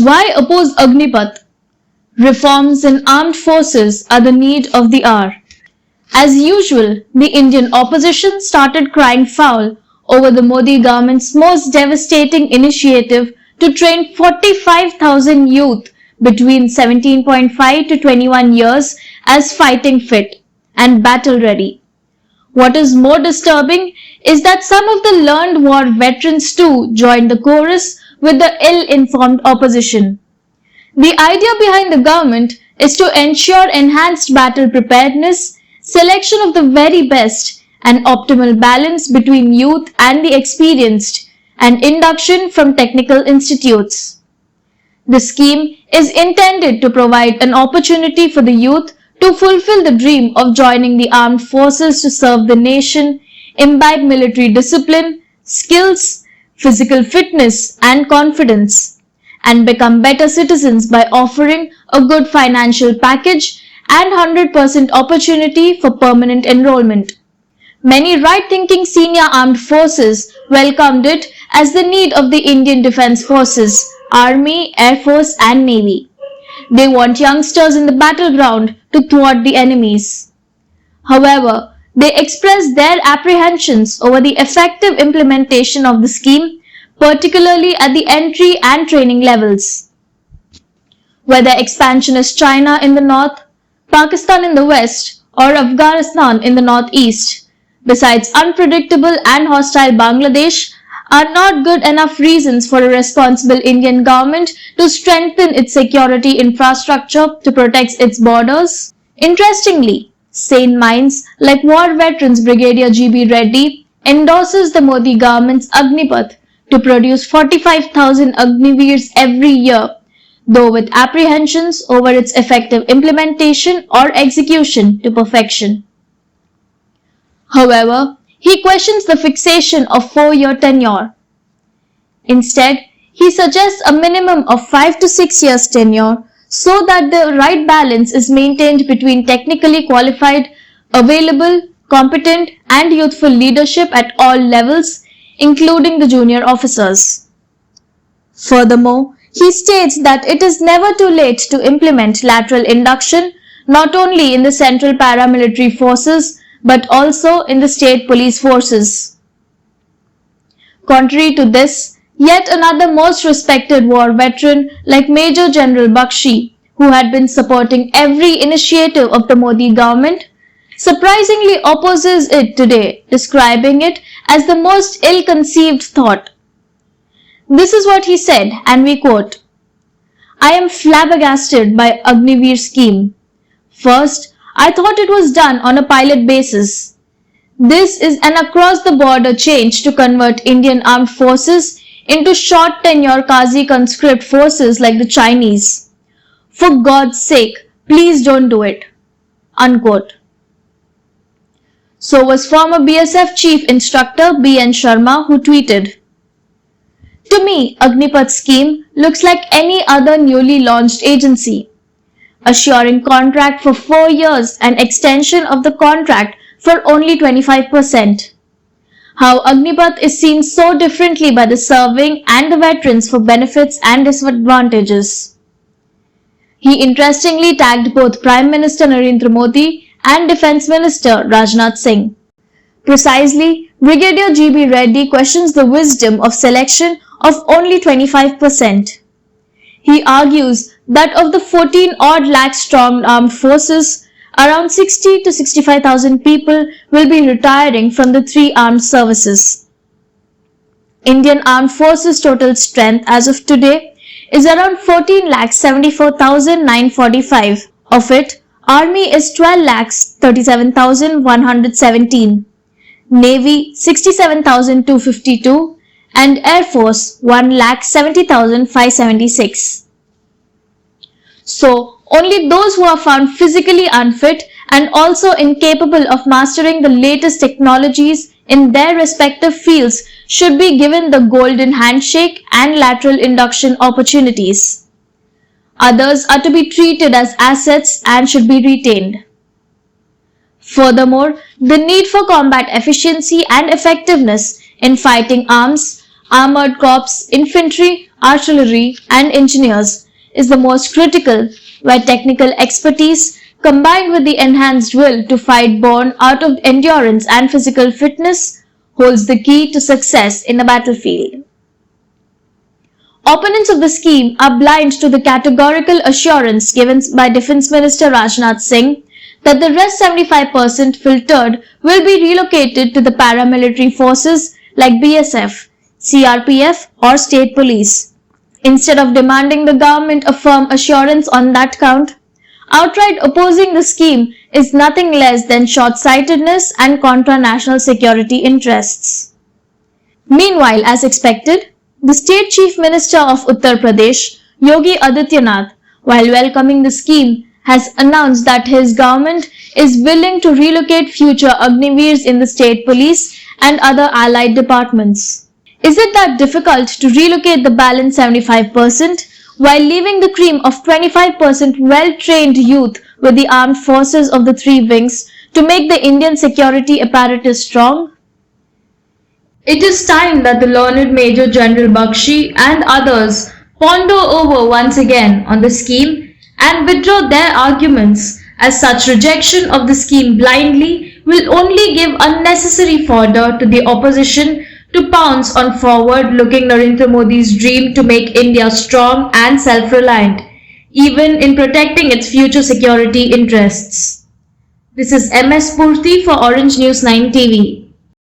Why oppose Agnipath? Reforms in armed forces are the need of the hour. As usual, the Indian opposition started crying foul over the Modi government's most devastating initiative to train 45,000 youth between 17.5 to 21 years as fighting fit and battle ready. What is more disturbing is that some of the learned war veterans too joined the chorus with the ill-informed opposition. The idea behind the government is to ensure enhanced battle preparedness, selection of the very best, and optimal balance between youth and the experienced, and induction from technical institutes. The scheme is intended to provide an opportunity for the youth to fulfill the dream of joining the armed forces to serve the nation, imbibe military discipline, skills, physical fitness, and confidence, and become better citizens by offering a good financial package and 100% opportunity for permanent enrollment. Many right-thinking senior armed forces welcomed it as the need of the Indian Defence Forces, Army, Air Force and Navy. They want youngsters in the battleground to thwart the enemies. However, they expressed their apprehensions over the effective implementation of the scheme, particularly at the entry and training levels. Whether expansion is China in the north, Pakistan in the west, or Afghanistan in the northeast, besides unpredictable and hostile Bangladesh, are not good enough reasons for a responsible Indian government to strengthen its security infrastructure to protect its borders. Interestingly, sane minds like war veterans Brigadier G.B. Reddy endorses the Modi government's Agnipath to produce 45,000 Agniveers every year, though with apprehensions over its effective implementation or execution to perfection. However, he questions the fixation of 4-year tenure. Instead, he suggests a minimum of 5 to 6 years tenure so that the right balance is maintained between technically qualified, available, competent and youthful leadership at all levels, including the junior officers. Furthermore, he states that it is never too late to implement lateral induction not only in the central paramilitary forces but also in the state police forces. Contrary to this, yet another most respected war veteran like Major General Bakshi, who had been supporting every initiative of the Modi government, surprisingly opposes it today, describing it as the most ill-conceived thought. This is what he said, and we quote, "I am flabbergasted by Agniveer scheme. First, I thought it was done on a pilot basis. This is an across-the-border change to convert Indian armed forces into short tenure Qazi conscript forces like the Chinese. For God's sake, please don't do it." Unquote. So was former BSF Chief Instructor B.N. Sharma, who tweeted, "To me, Agnipath scheme looks like any other newly launched agency, assuring contract for 4 years and extension of the contract for only 25%. How Agnipath is seen so differently by the serving and the veterans for benefits and disadvantages." He interestingly tagged both Prime Minister Narendra Modi and Defence Minister Rajnath Singh. Precisely, Brigadier G.B. Reddy questions the wisdom of selection of only 25%. He argues that of the 14 odd lakh strong armed forces, around 60 to 65,000 people will be retiring from the 3 armed services. Indian Armed Forces total strength as of today is around 14,74,945. Of it, Army is 12,37,117, Navy 67,252 and Air Force 1,70,576. So, only those who are found physically unfit and also incapable of mastering the latest technologies in their respective fields should be given the golden handshake and lateral induction opportunities. Others are to be treated as assets and should be retained. Furthermore, the need for combat efficiency and effectiveness in fighting arms armored corps, infantry, artillery, and engineers is the most critical, where technical expertise combined with the enhanced will to fight born out of endurance and physical fitness holds the key to success in the battlefield. Opponents of the scheme are blind to the categorical assurance given by Defence Minister Rajnath Singh that the rest 75% filtered will be relocated to the paramilitary forces like BSF, CRPF or state police. Instead of demanding the government a firm assurance on that count, outright opposing the scheme is nothing less than short-sightedness and contra national security interests. Meanwhile, as expected, the State Chief Minister of Uttar Pradesh, Yogi Adityanath, while welcoming the scheme, has announced that his government is willing to relocate future Agniveers in the state police and other allied departments. Is it that difficult to relocate the balance 75% while leaving the cream of 25% well-trained youth with the armed forces of the three wings to make the Indian security apparatus strong? It is time that the learned Major General Bakshi and others ponder over once again on the scheme and withdraw their arguments, as such rejection of the scheme blindly will only give unnecessary fodder to the opposition to pounce on forward-looking Narendra Modi's dream to make India strong and self-reliant, even in protecting its future security interests. This is MS Purti for Orange News 9 TV.